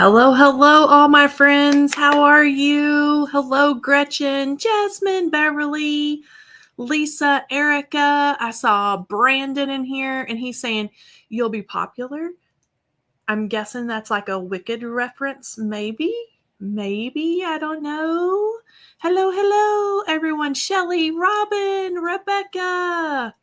Hello, hello, all my friends. How are you? Hello, Gretchen, Jasmine, Beverly, Lisa, Erica. I saw Brandon in here and he's saying, "You'll be popular." I'm guessing that's like a Wicked reference. Maybe, I don't know. Hello, hello, everyone. Shelly, Robin, Rebecca.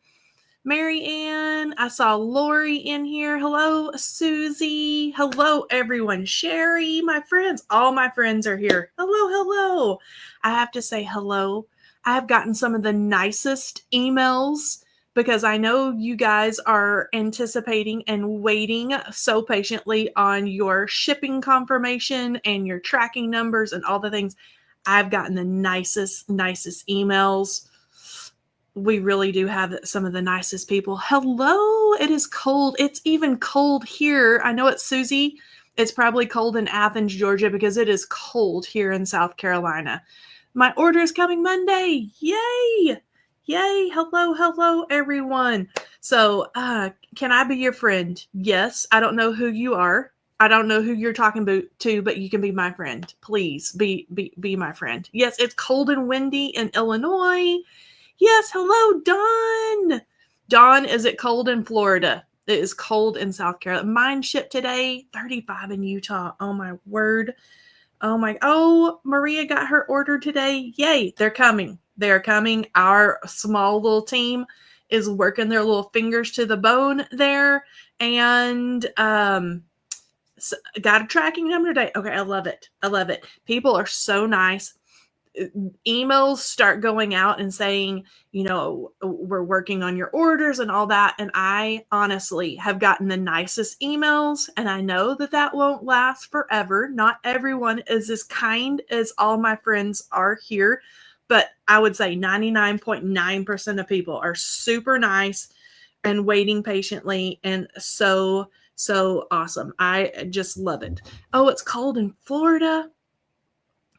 Mary Ann, I saw Lori in here. Hello, Susie. Hello, everyone. Sherry, my friends. All my friends are here. Hello, hello. I have to say hello. I have gotten some of the nicest emails because I know you guys are anticipating and waiting so patiently on your shipping confirmation and your tracking numbers and all the things. I've gotten the nicest emails. We really do have some of the nicest people. Hello, it is cold. It's even cold here. I know it's Susie. It's probably cold in Athens, Georgia, because it is cold here in South Carolina. My order is coming Monday. Yay! Yay! Hello, hello, everyone. So, can I be your friend? Yes. I don't know who you are. I don't know who you're talking to, but you can be my friend. Please be my friend. Yes, it's cold and windy in Illinois. Yes, hello, Dawn. Dawn, is it cold in Florida? It is cold in South Carolina. Mine shipped today, 35 in Utah. Oh my word. Oh, Maria got her order today. Yay, they're coming. They're coming. Our small little team is working their little fingers to the bone there. And got a tracking number today. Okay, I love it. I love it. People are so nice. Emails start going out and saying, we're working on your orders and all that. And I honestly have gotten the nicest emails, and I know that won't last forever. Not everyone is as kind as all my friends are here, but I would say 99.9% of people are super nice and waiting patiently, and so awesome. I just love it. Oh, it's cold in Florida.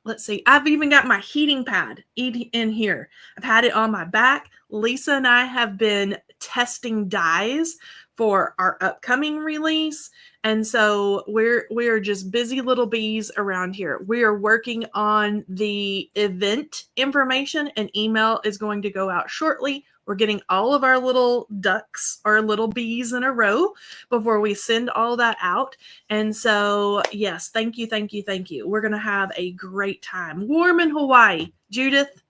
Let's see. I've even got my heating pad in here. I've had it on my back. Lisa and I have been testing dyes for our upcoming release. And so we're just busy little bees around here. We are working on the event information. An email is going to go out shortly. We're getting all of our little ducks or little bees in a row before we send all that out. And so, yes, thank you. We're going to have a great time. Warm in Hawaii. Judith,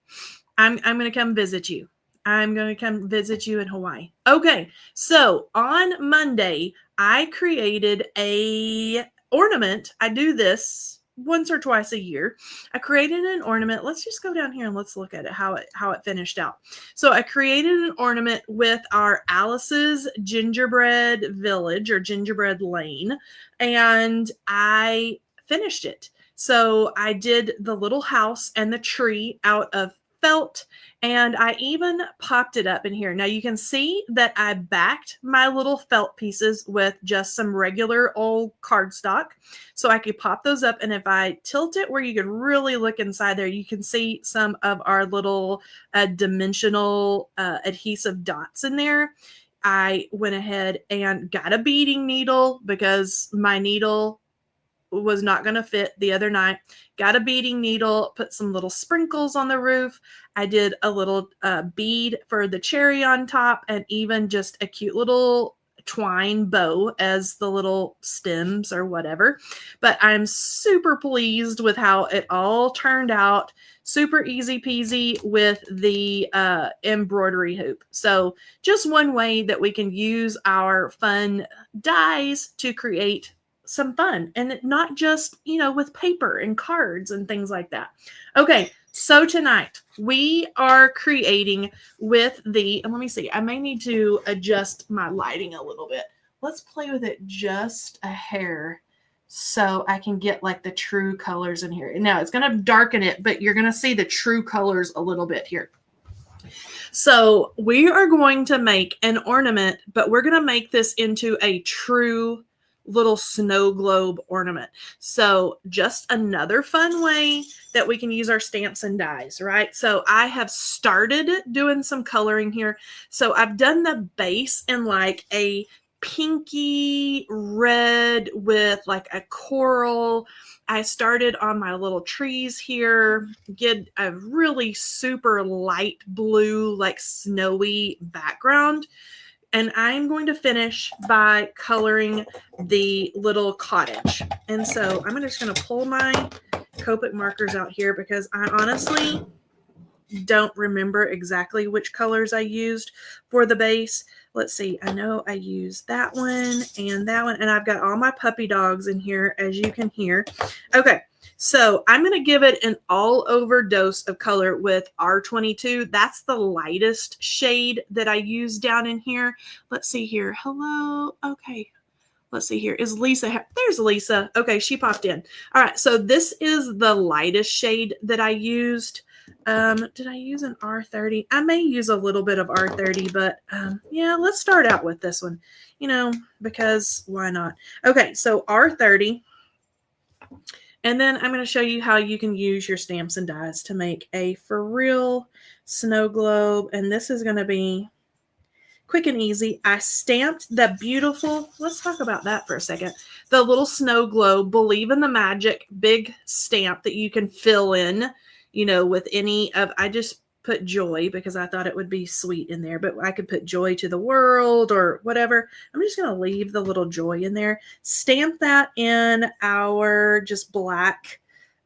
I'm going to come visit you. I'm going to come visit you in Hawaii. Okay, so on Monday, I created a ornament. I do this once or twice a year. I created an ornament. Let's just go down here and let's look at it, how it finished out. So I created an ornament with our Alice's Gingerbread Village or Gingerbread Lane, and I finished it. So I did the little house and the tree out of felt, and I even popped it up in here. Now you can see that I backed my little felt pieces with just some regular old cardstock, so I could pop those up, and if I tilt it where you could really look inside there, you can see some of our little dimensional adhesive dots in there. I went ahead and got a beading needle because my needle was not going to fit the other night. Got a beading needle, put some little sprinkles on the roof. I did a little bead for the cherry on top, and even just a cute little twine bow as the little stems or whatever. But I'm super pleased with how it all turned out. Super easy peasy with the embroidery hoop. So just one way that we can use our fun dies to create some fun, and not just, with paper and cards and things like that. Okay, so tonight we are creating with the, and let me see, I may need to adjust my lighting a little bit. Let's play with it just a hair so I can get like the true colors in here. Now it's going to darken it, but you're going to see the true colors a little bit here. So we are going to make an ornament, but we're going to make this into a true little snow globe ornament. So just another fun way that we can use our stamps and dies, right? So I have started doing some coloring here. So I've done the base in like a pinky red with like a coral. I started on my little trees here, get a really super light blue, like snowy background. And I'm going to finish by coloring the little cottage. And so I'm just going to pull my Copic markers out here because I honestly don't remember exactly which colors I used for the base. Let's see. I know I used that one, and I've got all my puppy dogs in here, as you can hear. Okay, so I'm going to give it an all-over dose of color with R22. That's the lightest shade that I use down in here. Let's see here. Hello. Okay. Let's see here. Is Lisa? There's Lisa. Okay, she popped in. All right, so this is the lightest shade that I used. Did I use an R30? I may use a little bit of R30, but yeah, let's start out with this one, because why not? Okay, so R30. And then I'm going to show you how you can use your stamps and dies to make a for real snow globe. And this is going to be quick and easy. I stamped the beautiful, let's talk about that for a second, the little snow globe, Believe in the Magic big stamp that you can fill in, with any of, I just put joy because I thought it would be sweet in there, but I could put joy to the world or whatever. I'm just going to leave the little joy in there. Stamp that in our just black,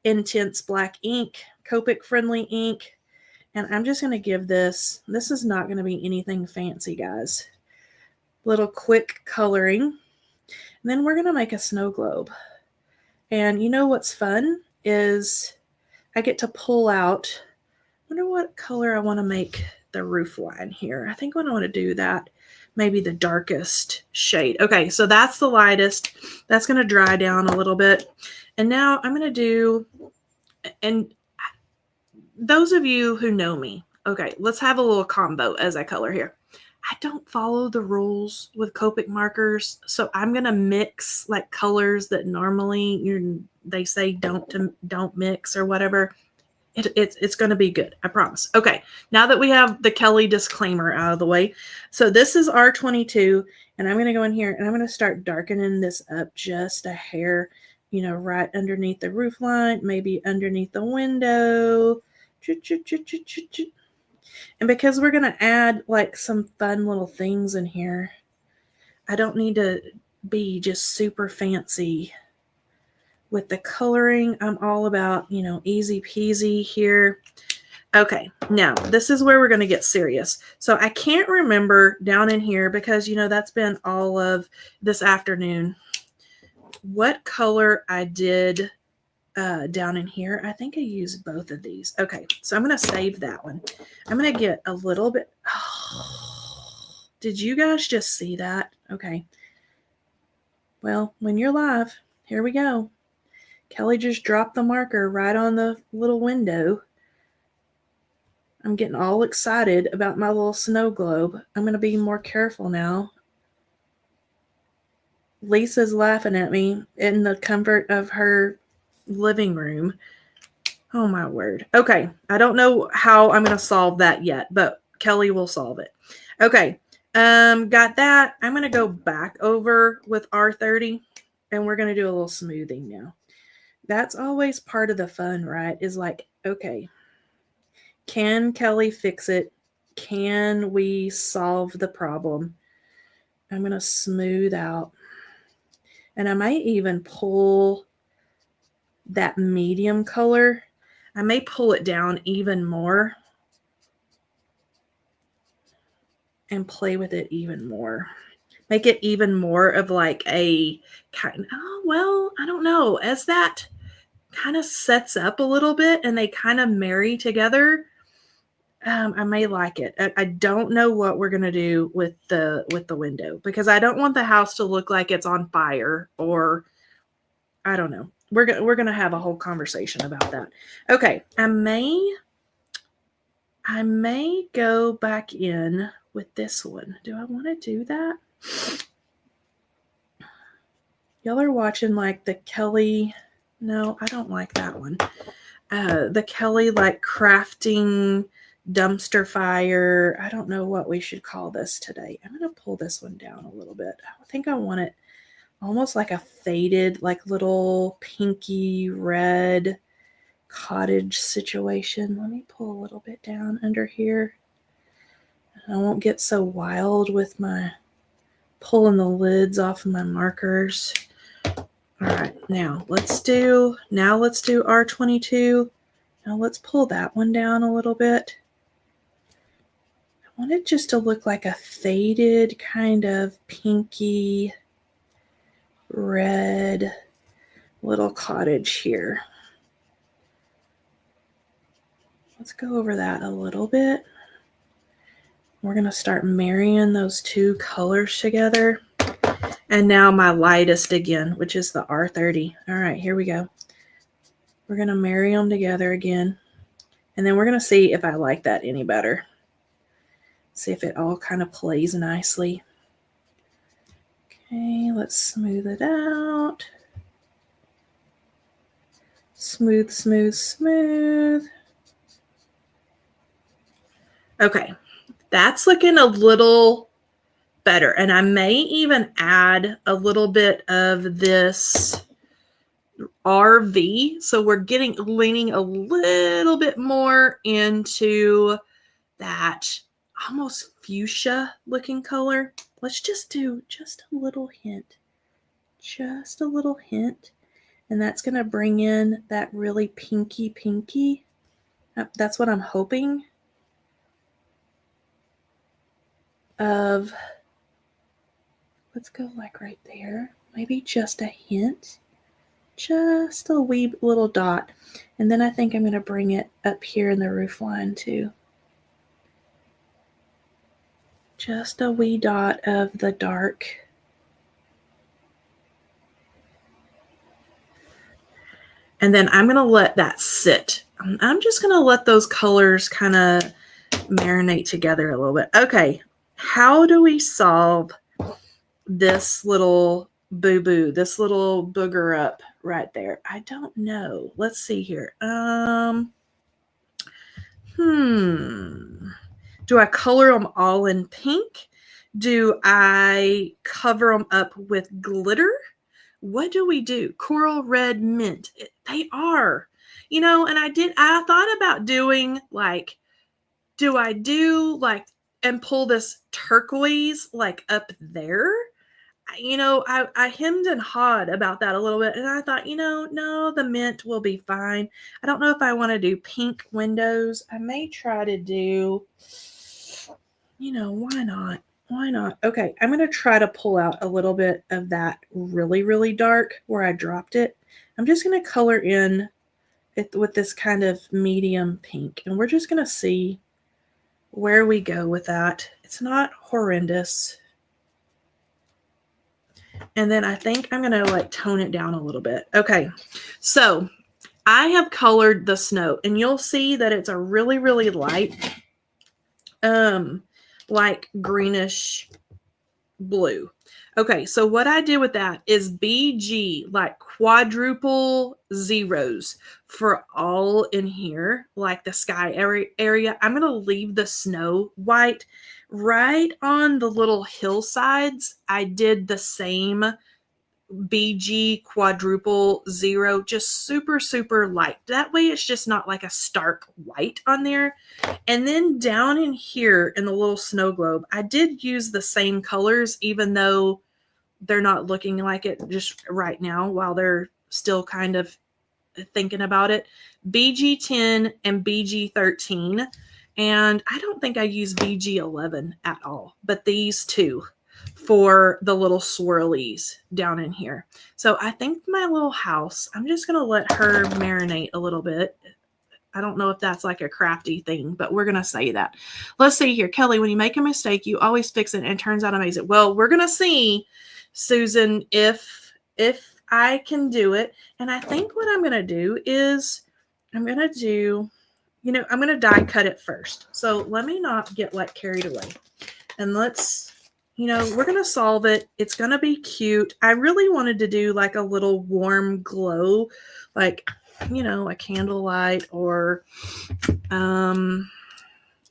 intense black ink, Copic friendly ink. And I'm just going to give this is not going to be anything fancy, guys. Little quick coloring. And then we're going to make a snow globe. And you know what's fun is I get to pull out, I wonder what color I want to make the roof line here. I think I want to do that, maybe the darkest shade. Okay, so that's the lightest. That's going to dry down a little bit. And now I'm going to do, and those of you who know me, okay, let's have a little combo as I color here. I don't follow the rules with Copic markers, so I'm going to mix like colors that normally they say don't mix or whatever. It's going to be good, I promise. Okay, now that we have the Kelly disclaimer out of the way, so this is R22, and I'm going to go in here and I'm going to start darkening this up just a hair, right underneath the roof line, maybe underneath the window. And because we're going to add like some fun little things in here, I don't need to be just super fancy with the coloring. I'm all about, easy peasy here. Okay, now this is where we're going to get serious. So I can't remember down in here because, that's been all of this afternoon, what color I did down in here. I think I used both of these. Okay, so I'm going to save that one. I'm going to get a little bit. Oh, did you guys just see that? Okay. Well, when you're live, here we go. Kelly just dropped the marker right on the little window. I'm getting all excited about my little snow globe. I'm going to be more careful now. Lisa's laughing at me in the comfort of her living room. Oh my word. Okay, I don't know how I'm going to solve that yet, but Kelly will solve it. Okay, got that. I'm going to go back over with R30 and we're going to do a little smoothing now. That's always part of the fun, right? Is like, okay, can Kelly fix it? Can we solve the problem? I'm going to smooth out. And I might even pull that medium color. I may pull it down even more and play with it even more. Make it even more of like a kind, oh, well, I don't know. As that kind of sets up a little bit and they kind of marry together, I may like it. I don't know what we're going to do with the window because I don't want the house to look like it's on fire, or I don't know. We're going to have a whole conversation about that. Okay, I may go back in with this one. Do I want to do that? Y'all are watching like the Kelly. No, I don't like that one. The Kelly like crafting dumpster fire. I don't know what we should call this today. I'm going to pull this one down a little bit. I think I want it almost like a faded, like little pinky red cottage situation. Let me pull a little bit down under here. I won't get so wild with my pulling the lids off of my markers. All right, now let's do R22. Now let's pull that one down a little bit. I want it just to look like a faded kind of pinky red little cottage here. Let's go over that a little bit. We're going to start marrying those two colors together. And now my lightest again, which is the R30. All right, here we go. We're going to marry them together again. And then we're going to see if I like that any better. See if it all kind of plays nicely. Okay, let's smooth it out. Smooth, smooth, smooth. Okay, that's looking a little better. And I may even add a little bit of this RV. So we're leaning a little bit more into that almost fuchsia looking color. Let's just do just a little hint. Just a little hint. And that's going to bring in that really pinky. That's what I'm hoping. Let's go like right there. Maybe just a hint. Just a wee little dot. And then I think I'm going to bring it up here in the roof line too. Just a wee dot of the dark. And then I'm going to let that sit. I'm just going to let those colors kind of marinate together a little bit. Okay, how do we solve this little boo-boo, this little booger up right there? I don't know. Let's see here. Do I color them all in pink? Do I cover them up with glitter? What do we do? Coral red mint. They are, and I thought about doing like, do I do like, and pull this turquoise like up there? I hemmed and hawed about that a little bit. And I thought, no, the mint will be fine. I don't know if I want to do pink windows. I may try to do, why not? Why not? Okay, I'm going to try to pull out a little bit of that really, really dark where I dropped it. I'm just going to color in it with this kind of medium pink. And we're just going to see where we go with that. It's not horrendous. And then I think I'm going to like tone it down a little bit. Okay, so I have colored the snow. And you'll see that it's a really, really light like greenish blue. Okay, so what I do with that is BG, like quadruple zeros for all in here, like the sky area. I'm going to leave the snow white. Right on the little hillsides, I did the same BG quadruple zero, just super, super light. That way it's just not like a stark white on there. And then down in here in the little snow globe, I did use the same colors, even though they're not looking like it just right now while they're still kind of thinking about it. BG10 and BG13. And I don't think I use BG11 at all, but these two for the little swirlies down in here. So I think my little house, I'm just going to let her marinate a little bit. I don't know if that's like a crafty thing, but we're going to say that. Let's see here. Kelly, when you make a mistake, you always fix it and it turns out amazing. Well, we're going to see, Susan, if I can do it. And I think what I'm going to do is I'm going to do, I'm going to die cut it first. So let me not get like carried away. And let's, we're going to solve it. It's going to be cute. I really wanted to do like a little warm glow, like, a candlelight or,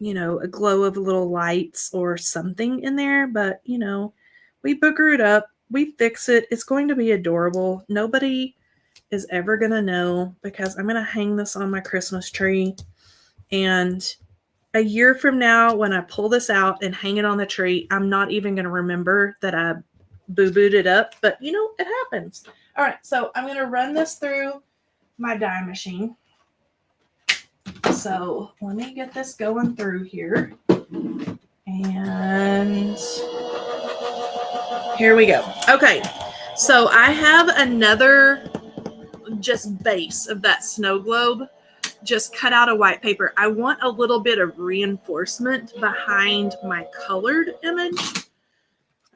you know, a glow of little lights or something in there, but you know, we booger it up, we fix it. It's going to be adorable. Nobody is ever going to know because I'm going to hang this on my Christmas tree. And a year from now, when I pull this out and hang it on the tree, I'm not even going to remember that I boo-booed it up, but you know, it happens. All right, so I'm going to run this through my die machine. So let me get this going through here. And here we go. Okay, so I have another just base of that snow globe just cut out of white paper. I want a little bit of reinforcement behind my colored image.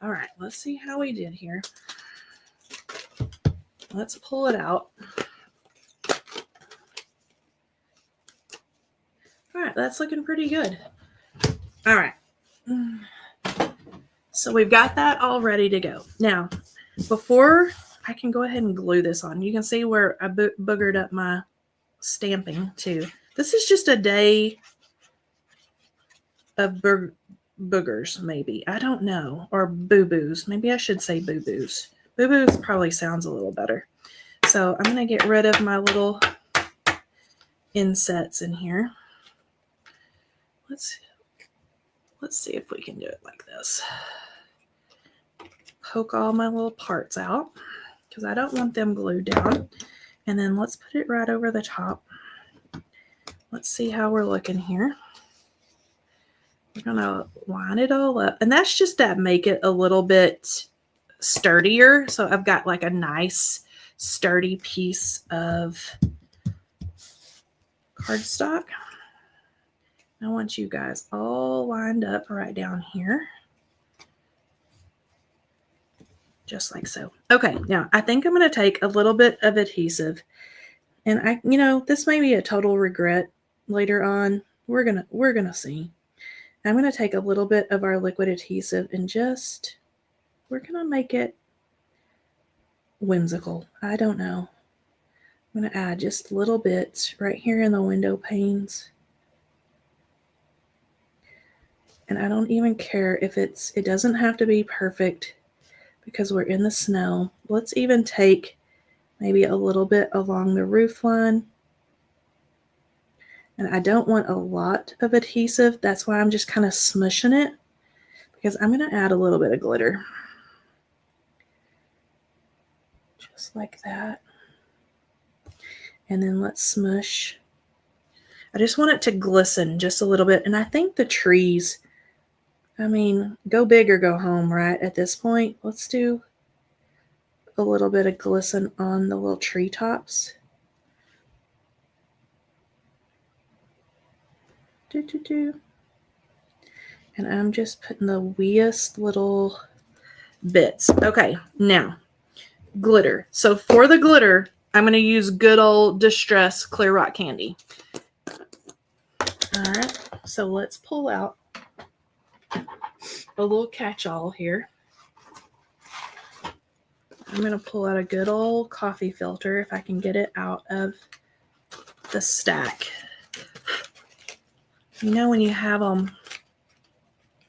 All right, let's see how we did here. Let's pull it out. All right, that's looking pretty good. All right. So we've got that all ready to go. Now, before I can go ahead and glue this on, you can see where I boogered up my stamping too. This is just a day of boogers, maybe. I don't know. Or boo-boos. Maybe I should say boo-boos. Boo-boos probably sounds a little better. So I'm going to get rid of my little insets in here. Let's see if we can do it like this. Poke all my little parts out because I don't want them glued down. And then let's put it right over the top. Let's see how we're looking here. We're going to line it all up. And that's just to make it a little bit sturdier. So I've got like a nice sturdy piece of cardstock. I want you guys all lined up right down here. Just like so. Okay, now I think I'm going to take a little bit of adhesive. And you know, this may be a total regret later on. We're gonna see. I'm going to take a little bit of our liquid adhesive and we're going to make it whimsical. I don't know. I'm going to add just little bits right here in the window panes. And I don't even care if it doesn't have to be perfect because we're in the snow. Let's even take maybe a little bit along the roof line. And I don't want a lot of adhesive. That's why I'm just kind of smushing it because I'm going to add a little bit of glitter. Just like that. And then let's smush. I just want it to glisten just a little bit. And I think the trees, I mean, go big or go home, right? At this point, let's do a little bit of glisten on the little treetops. And I'm just putting the weeest little bits. Okay, now glitter. So for the glitter, I'm going to use good old Distress Clear Rock Candy. All right, so let's pull out a little catch-all here. I'm going to pull out a good old coffee filter if I can get it out of the stack. You know when you have them,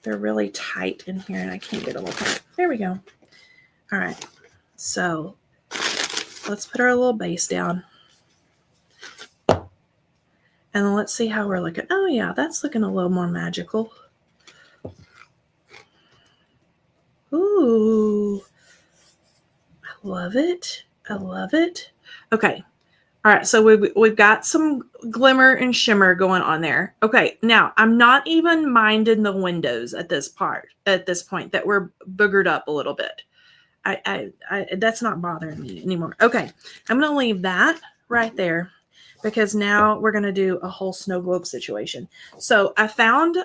they're really tight in here and I can't get them apart. There we go. All right, so let's put our little base down. And let's see how we're looking. Oh yeah, that's looking a little more magical. Ooh, I love it. I love it. Okay. All right, so we've got some glimmer and shimmer going on there. Okay, now I'm not even minding the windows at this point that we're boogered up a little bit. I that's not bothering me anymore. Okay, I'm gonna leave that right there because now we're gonna do a whole snow globe situation. So I found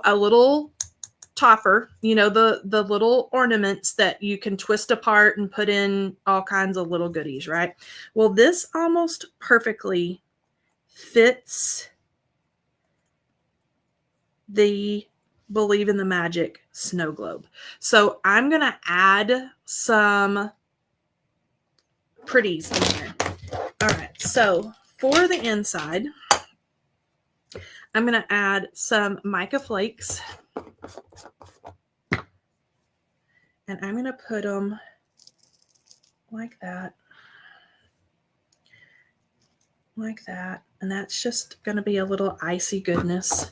a little topper, you know, the little ornaments that you can twist apart and put in all kinds of little goodies, right? Well, this almost perfectly fits the Believe in the Magic snow globe. So I'm going to add some pretties in here. All right, so for the inside, I'm going to add some mica flakes. And I'm going to put them like that. Like that. And that's just going to be a little icy goodness.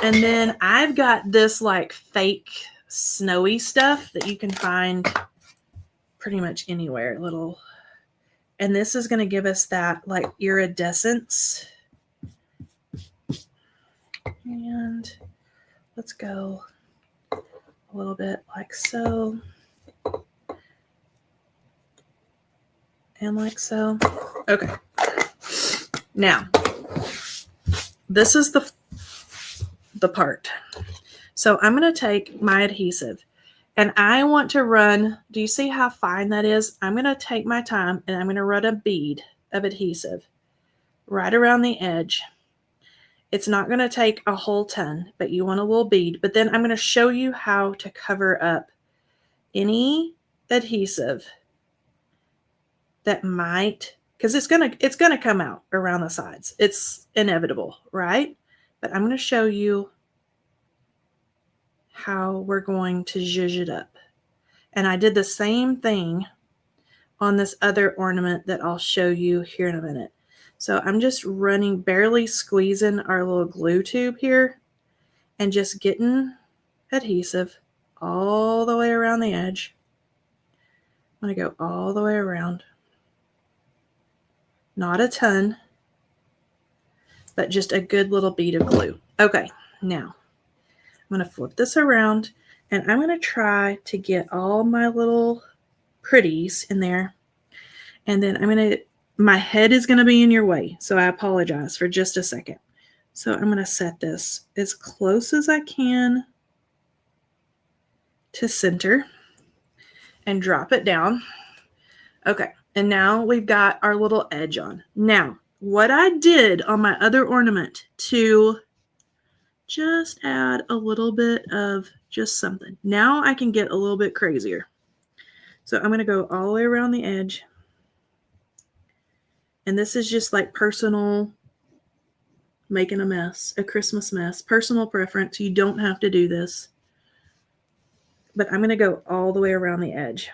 And then I've got this like fake snowy stuff that you can find pretty much anywhere. And this is going to give us that like iridescence. And let's go a little bit like so. And like so. Okay. Now, this is the part. So I'm going to take my adhesive and I want to run, do you see how fine that is? I'm going to take my time and I'm going to run a bead of adhesive right around the edge. It's not going to take a whole ton, but you want a little bead. But then I'm going to show you how to cover up any adhesive that might, because it's gonna come out around the sides. It's inevitable, right? But I'm going to show you how we're going to zhuzh it up. And I did the same thing on this other ornament that I'll show you here in a minute. So I'm just barely squeezing our little glue tube here and just getting adhesive all the way around the edge. I'm going to go all the way around. Not a ton, but just a good little bead of glue. Okay, now I'm going to flip this around and I'm going to try to get all my little pretties in there. And then my head is going to be in your way, so I apologize for just a second. So I'm going to set this as close as I can to center and drop it down. Okay, and now we've got our little edge on. Now, what I did on my other ornament to just add a little bit of just something. Now I can get a little bit crazier. So I'm going to go all the way around the edge. And this is just like personal, making a mess, a Christmas mess, personal preference. You don't have to do this. But I'm going to go all the way around the edge.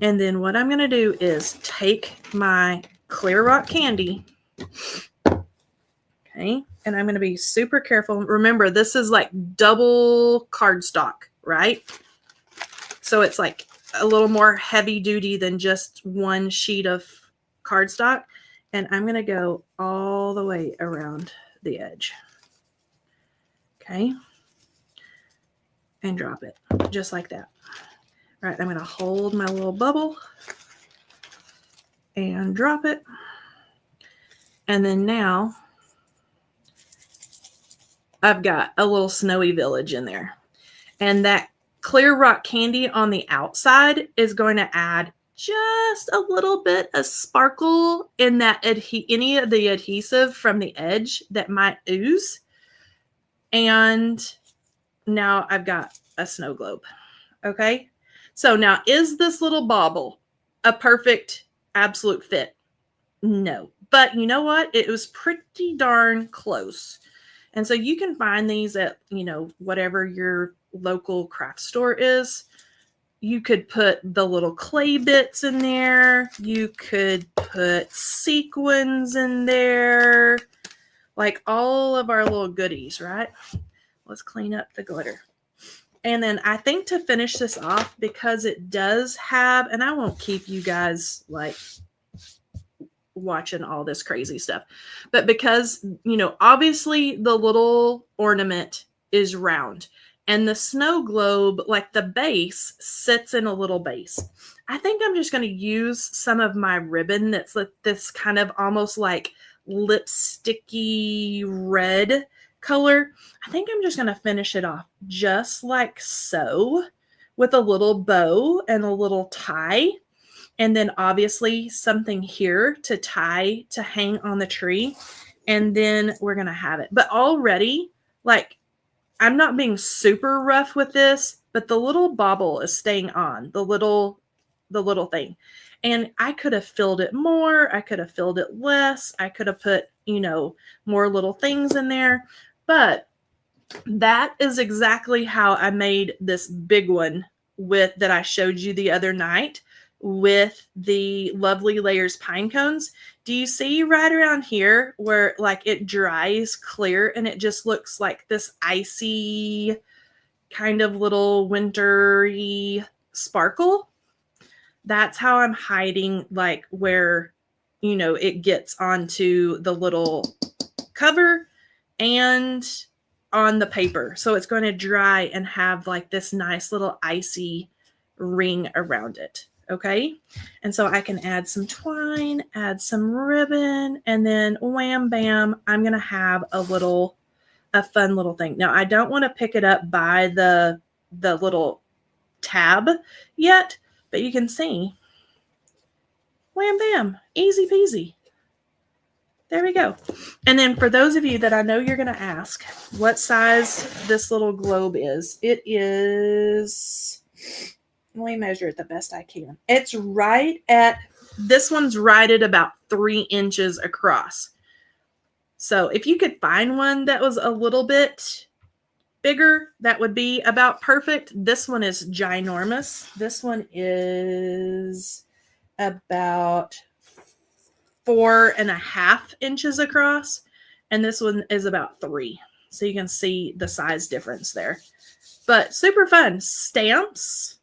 And then what I'm going to do is take my clear rock candy. Okay. And I'm going to be super careful. Remember, this is like double cardstock, right? So it's like a little more heavy duty than just one sheet of cardstock. And I'm going to go all the way around the edge. Okay. And drop it just like that. All right. I'm going to hold my little bubble and drop it. And then now I've got a little snowy village in there. And that clear rock candy on the outside is going to add just a little bit of sparkle in that any of the adhesive from the edge that might ooze. And now I've got a snow globe. Okay. So now, is this little bauble a perfect absolute fit? No. But you know what? It was pretty darn close. And so you can find these at, whatever your local craft store is. You could put the little clay bits in there. You could put sequins in there. Like all of our little goodies, right? Let's clean up the glitter. And then I think to finish this off, because it does have, and I won't keep you guys like watching all this crazy stuff, but because, obviously the little ornament is round and the snow globe, like the base sits in a little base. I think I'm just going to use some of my ribbon that's like this kind of almost like lipsticky red color. I think I'm just going to finish it off just like so, with a little bow and a little tie. And then obviously something here to tie to hang on the tree. And then we're going to have it. But already, like, I'm not being super rough with this, but the little bauble is staying on, the little thing. And I could have filled it more. I could have filled it less. I could have put, more little things in there. But that is exactly how I made this big one that I showed you the other night with the Lovely Layers pine cones. Do you see right around here where like it dries clear and it just looks like this icy kind of little wintry sparkle? That's how I'm hiding like where, it gets onto the little cover and on the paper. So it's going to dry and have like this nice little icy ring around it. Okay. And so I can add some twine, add some ribbon, and then wham, bam, I'm going to have a fun little thing. Now I don't want to pick it up by the little tab yet, but you can see, wham, bam, easy peasy. There we go. And then for those of you that I know you're going to ask what size this little globe is, it is, let me measure it the best I can. It's this one's right at about 3 inches across. So if you could find one that was a little bit bigger, that would be about perfect. This one is ginormous. This one is about 4.5 inches across, and this one is about 3. So you can see the size difference there. But super fun. Stamps,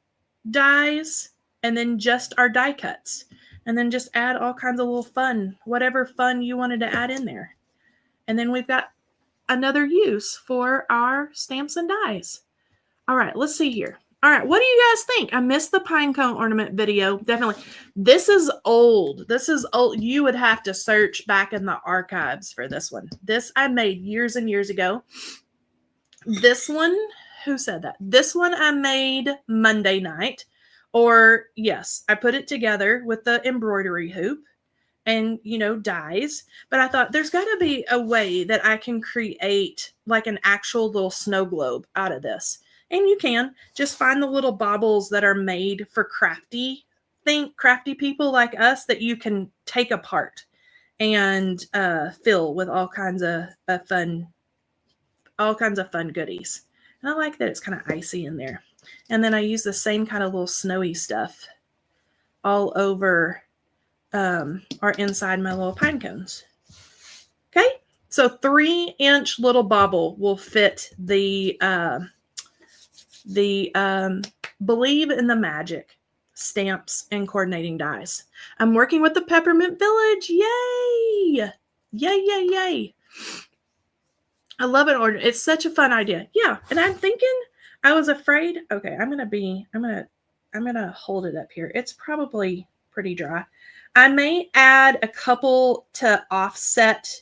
dies, and then just our die cuts. And then just add all kinds of little fun, whatever fun you wanted to add in there. And then we've got another use for our stamps and dies. All right, let's see here. All right, what do you guys think? I missed the pine cone ornament video. Definitely. This is old. This is old. You would have to search back in the archives for this one. This I made years and years ago. This one, who said that? This one I made Monday night. Or, yes, I put it together with the embroidery hoop and, dies. But I thought there's got to be a way that I can create like an actual little snow globe out of this. And you can just find the little baubles that are made for crafty people like us that you can take apart and fill with all kinds of fun goodies. And I like that it's kind of icy in there. And then I use the same kind of little snowy stuff all over or inside my little pine cones. Okay, so 3-inch little bauble will fit the Believe in the Magic stamps and coordinating dies. I'm working with the Peppermint Village. Yay! Yay, yay, yay. I love an order. It's such a fun idea. Yeah, and I'm thinking, I was afraid. Okay, I'm gonna hold it up here. It's probably pretty dry. I may add a couple to offset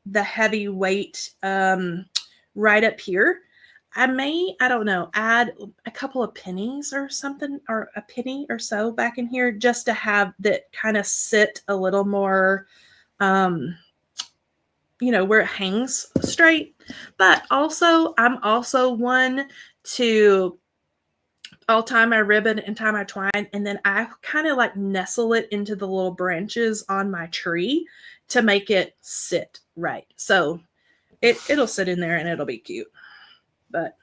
the heavy weight right up here. I don't know, add a couple of pennies or something, or a penny or so back in here just to have that kind of sit a little more, where it hangs straight. But also, I'm also one to, I'll tie my ribbon and tie my twine, and then I kind of like nestle it into the little branches on my tree to make it sit right. So it'll sit in there and it'll be cute. But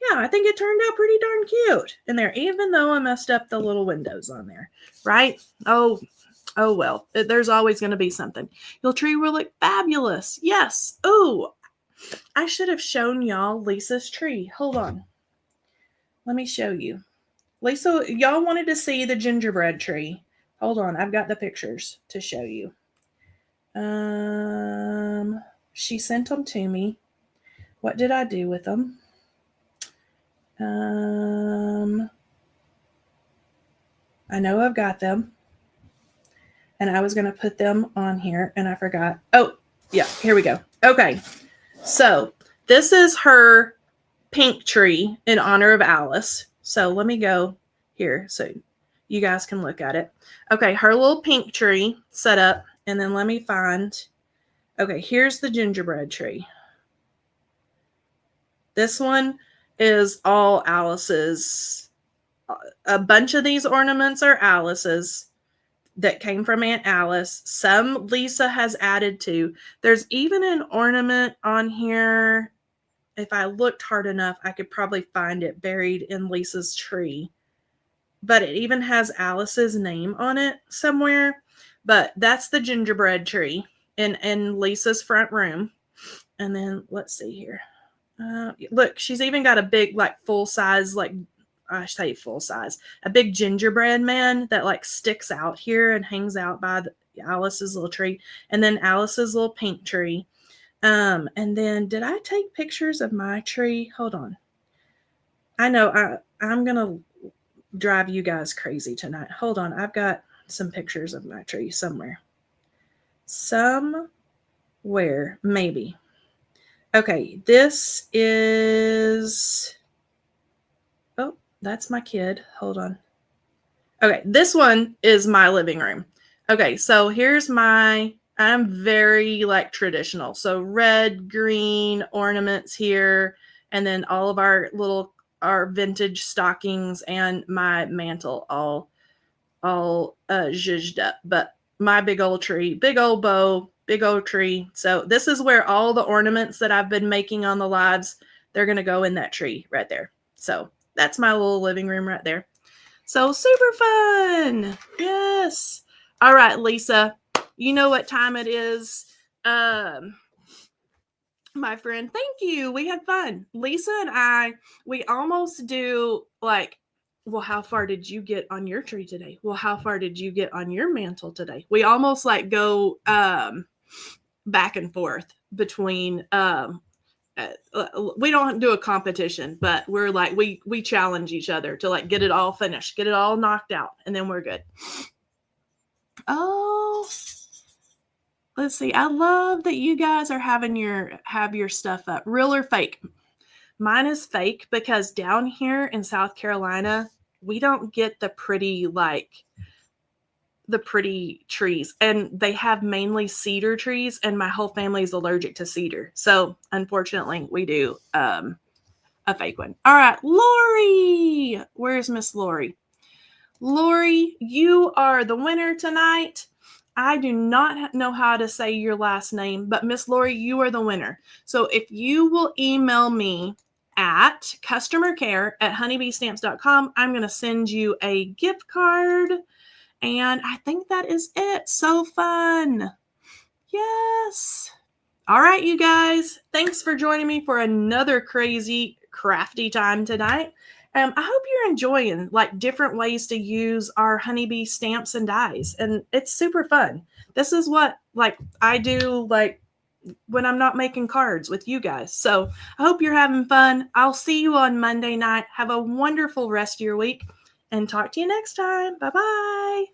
yeah, I think it turned out pretty darn cute in there, even though I messed up the little windows on there, right? Oh well, there's always going to be something. Your tree will look fabulous. Yes. Oh, I should have shown y'all Lisa's tree. Hold on. Let me show you. Lisa, y'all wanted to see the gingerbread tree. Hold on. I've got the pictures to show you. She sent them to me. What did I do with them? I know I've got them. And I was going to put them on here and I forgot. Oh, yeah, here we go. Okay. So this is her pink tree in honor of Alice. So let me go here so you guys can look at it. Okay, her little pink tree set up. And then let me find, okay, here's the gingerbread tree. This one is all Alice's. A bunch of these ornaments are Alice's. that came from Aunt Alice. Some Lisa has added to. There's even an ornament on here. If I looked hard enough, I could probably find it buried in Lisa's tree. But it even has Alice's name on it somewhere. But that's the gingerbread tree in Lisa's front room. And then let's see here. Look, she's even got a big, like, full size, like, I say full size, a big gingerbread man that like sticks out here and hangs out by Alice's little tree, and then Alice's little pink tree. And then did I take pictures of my tree? Hold on. I know I'm gonna drive you guys crazy tonight. Hold on, I've got some pictures of my tree somewhere. Somewhere, maybe. Okay, this is. Oh, that's my kid. Hold on. Okay, this one is my living room. Okay, so here's I'm very like traditional. So red, green ornaments here, and then all of our vintage stockings and my mantle all zhuzhed up. But my big old tree, big old bow, big old tree. So this is where all the ornaments that I've been making on the lives, they're going to go in that tree right there. So that's my little living room right there. So super fun. Yes. All right, Lisa, you know what time it is. My friend, thank you. We had fun. Lisa and we almost do like, well, how far did you get on your tree today? Well, how far did you get on your mantle today? We almost like go back and forth between we don't do a competition, but we're like we challenge each other to like get it all finished, get it all knocked out, and then we're good. Oh, let's see. I love that you guys are have your stuff up. Real or fake? Mine is fake because down here in South Carolina, we don't get the pretty trees, and they have mainly cedar trees, and my whole family is allergic to cedar. So unfortunately we do a fake one. All right, Lori, where's Miss Lori? Lori, you are the winner tonight. I do not know how to say your last name, but Miss Lori, you are the winner. So if you will email me at customercare@honeybeestamps.com, I'm going to send you a gift card. And I think that is it. So fun. Yes. All right, you guys. Thanks for joining me for another crazy crafty time tonight. I hope you're enjoying like different ways to use our honeybee stamps and dies. And it's super fun. This is what like I do like when I'm not making cards with you guys. So I hope you're having fun. I'll see you on Monday night. Have a wonderful rest of your week and talk to you next time. Bye-bye.